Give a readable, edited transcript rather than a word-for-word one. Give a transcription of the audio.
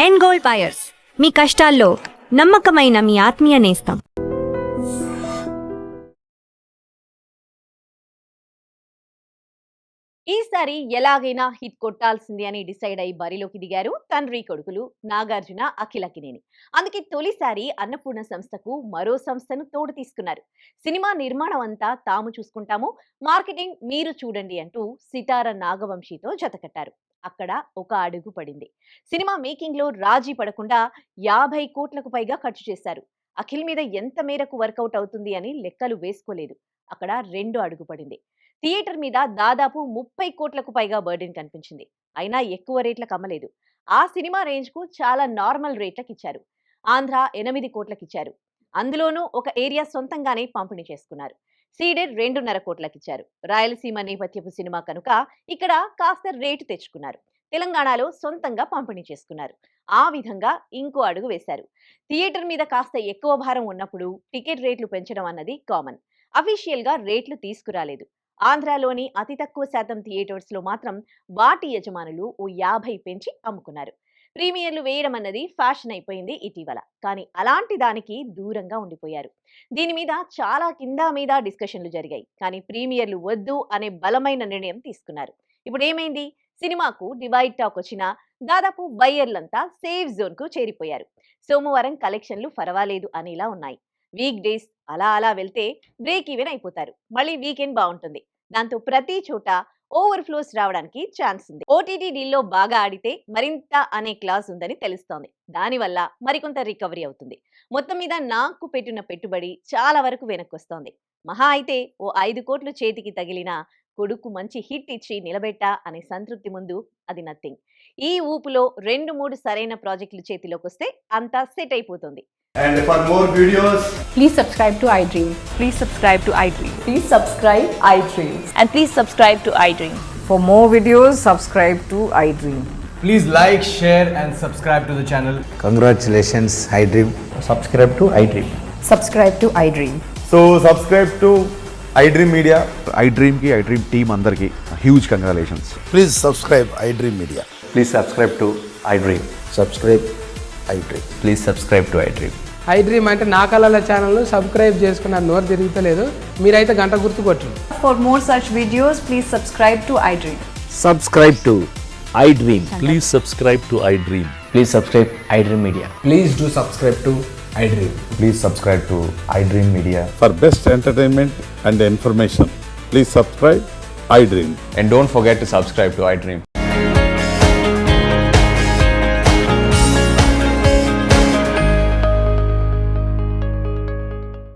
End gold buyers, మీ కష్టాల్లో నమ్మకమైన మీ ఆత్మీయ నేస్తం. ఈసారి ఎలాగైనా హిట్ కొట్టాల్సింది అని డిసైడ్ అయి బరిలోకి దిగారు తండ్రి కొడుకులు నాగార్జున అఖిలకినేని. అందుకే తొలిసారి అన్నపూర్ణ సంస్థకు మరో సంస్థను తోడు తీసుకున్నారు. సినిమా నిర్మాణం అంతా తాము చూసుకుంటాము, మార్కెటింగ్ మీరు చూడండి అంటూ సితార నాగవంశీతో జతకట్టారు. అక్కడ ఒక అడుగు పడింది. సినిమా మేకింగ్ లో రాజీ పడకుండా 50 కోట్లకు పైగా ఖర్చు చేశారు. అఖిల్ మీద ఎంత మేరకు వర్కౌట్ అవుతుంది అని లెక్కలు వేసుకోలేదు. అక్కడ 2 అడుగు పడింది. థియేటర్ మీద దాదాపు 30 కోట్లకు పైగా బర్డెన్ కనిపించింది. అయినా ఎక్కువ రేట్లకు అమ్మలేదు. ఆ సినిమా రేంజ్ కు చాలా నార్మల్ రేట్లకు ఇచ్చారు. ఆంధ్ర 8 కోట్లకు ఇచ్చారు. అందులోనూ ఒక ఏరియా సొంతంగానే పంపిణీ చేసుకున్నారు. సీడెడ్ 2.5 కోట్లకు ఇచ్చారు. రాయలసీమ నేపథ్యపు సినిమా కనుక ఇక్కడ కాస్త రేటు తెచ్చుకున్నారు. తెలంగాణలో సొంతంగా పంపిణీ చేసుకున్నారు. ఆ విధంగా ఇంకో అడుగు వేశారు. థియేటర్ మీద కాస్త ఎక్కువ భారం ఉన్నప్పుడు టికెట్ రేట్లు పెంచడం అన్నది కామన్. అఫీషియల్ గా రేట్లు తీసుకురాలేదు. ఆంధ్రాలోని అతి తక్కువ శాతం థియేటర్స్ లో మాత్రం వాటి యజమానులు ఓ 50 పెంచి అమ్ముకున్నారు. ప్రీమియర్లు వేయడం అన్నది ఫ్యాషన్ అయిపోయింది ఇటీవల. కానీ అలాంటి దానికి దూరంగా ఉండిపోయారు. దీని మీద చాలా కింద మీద డిస్కషన్లు జరిగాయి. కానీ ప్రీమియర్లు వద్దు అనే బలమైన నిర్ణయం తీసుకున్నారు. ఇప్పుడు ఏమైంది? సినిమాకు డివైడ్ టాక్ వచ్చినా దాదాపు బయ్యర్లంతా సేఫ్ జోన్ కు చేరిపోయారు. సోమవారం కలెక్షన్లు పర్వాలేదు అనేలా ఉన్నాయి. వీక్ డేస్ అలా అలా వెళ్తే బ్రేక్ ఈవెన్ అయిపోతారు. మళ్ళీ వీకెండ్ బాగుంటుంది. దాంతో ప్రతి చోట ఓవర్ ఫ్లోస్ రావడానికి ఛాన్స్ ఉంది. ఓటీటీ డీల్లో బాగా ఆడితే మరింత అనే క్లాస్ ఉందని తెలుస్తోంది. దానివల్ల మరికొంత రికవరీ అవుతుంది. మొత్తం మీద నాకు పెట్టిన పెట్టుబడి చాలా వరకు వెనక్కొస్తోంది. మహా అయితే ఓ 5 కోట్లు చేతికి తగిలినా కొడుకు మంచి హిట్ ఇచ్చి నిలబెట్టా అనే సంతృప్తి ముందు అది నథింగ్. ఈ ఊపులో 2-3 సరైన ప్రాజెక్టులు చేతిలోకి వస్తే అంతా సెట్ అయిపోతుంది. And for more videos, Please subscribe to iDream. Please subscribe to iDream. Please subscribe iDream. And please subscribe to iDream. For more videos, subscribe to iDream. please like, share and subscribe to the channel. Congratulations, iDream. Subscribe to iDream. Subscribe to iDream. So subscribe to iDream Media. iDream ki iDream team andarki huge congratulations. Please subscribe iDream Media. Please subscribe to iDream. Subscribe iDream. Please subscribe to iDream. iDream అంటే నా కళల ఛానల్ను subscribe చేసుకున్న నోరు తిరుగుతలేదు. మీరైతే గంట గుర్తు కొట్టండి. For more such videos, please subscribe to iDream. Subscribe to iDream. Please subscribe to iDream. Please subscribe iDream Media. Please do subscribe to iDream. Please subscribe to iDream Media. For best entertainment and information, please subscribe iDream. And don't forget to subscribe to iDream.